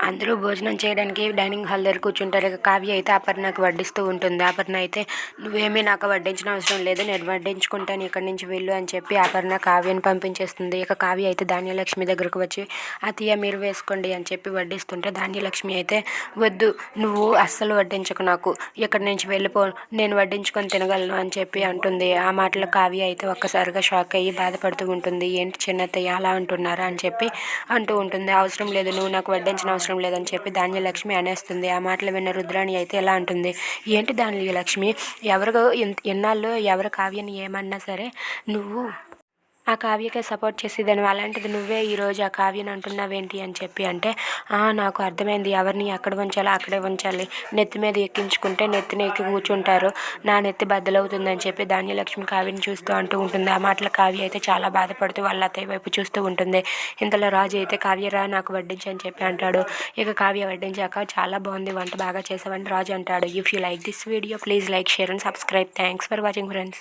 అందరూ భోజనం చేయడానికి డైనింగ్ హాల్ దగ్గర కూర్చుంటారు. ఇక కావ్య అయితే అపర్ణకి వడ్డిస్తూ ఉంటుంది. అపర్ణ అయితే నువ్వేమీ నాకు వడ్డించిన అవసరం లేదు, నేను వడ్డించుకుంటాను, ఇక్కడి నుంచి వెళ్ళు అని చెప్పి అపర్ణ కావ్యని పంపించేస్తుంది. ఇక కావ్య అయితే ధాన్యలక్ష్మి దగ్గరకు వచ్చి అత్తయ్య మీరు వేసుకోండి అని చెప్పి వడ్డిస్తుంటే ధాన్యలక్ష్మి అయితే వద్దు, నువ్వు అస్సలు వడ్డించకు, నాకు ఇక్కడి నుంచి వెళ్ళిపో, నేను వడ్డించుకొని తినగలను అని చెప్పి అంటుంది. ఆ మాటలు కావ్య అయితే ఒక్కసారిగా షాక్ అయ్యి బాధపడుతూ ఉంటుంది. ఏంటి చిన్నత్తయ్య అలా అంటున్నారా అని చెప్పి అంటూ ఉంటుంది. అవసరం లేదు, నువ్వు నాకు వడ్డించిన అవసరం లేదని చెప్పి ధాన్యలక్ష్మి అనేస్తుంది. ఆ మాటలు విన్న రుద్రాణి అయితే ఎలా అంటుంది, ఏంటి ధాన్యలక్ష్మి, ఎవరు ఎన్నాళ్ళు ఎవరు కావ్యని ఏమన్నా సరే నువ్వు ఆ కావ్యకే సపోర్ట్ చేసేదాన్ని, అలాంటిది నువ్వే ఈరోజు ఆ కావ్యని అంటున్నావేంటి అని చెప్పి అంటే నాకు అర్థమైంది, ఎవరిని ఎక్కడ ఉంచాలో అక్కడే ఉంచాలి, నెత్తి మీద ఎక్కించుకుంటే నెత్తిని ఎక్కి కూర్చుంటారు, నా నెత్తి బద్దలవుతుందని చెప్పి ధాన్యలక్ష్మి కావ్యని చూస్తూ అంటూ ఉంటుంది. ఆ మాటలు కావ్య అయితే చాలా బాధపడుతూ వాళ్ళ అత్తయ్య వైపు చూస్తూ ఉంటుంది. ఇంతలో రాజు అయితే కావ్యరా నాకు వడ్డించి అని చెప్పి అంటాడు. ఇక కావ్య వడ్డించాక చాలా బాగుంది, వంట బాగా చేసావని రాజు అంటాడు. If you like this video please like, share and subscribe. Thanks for watching friends.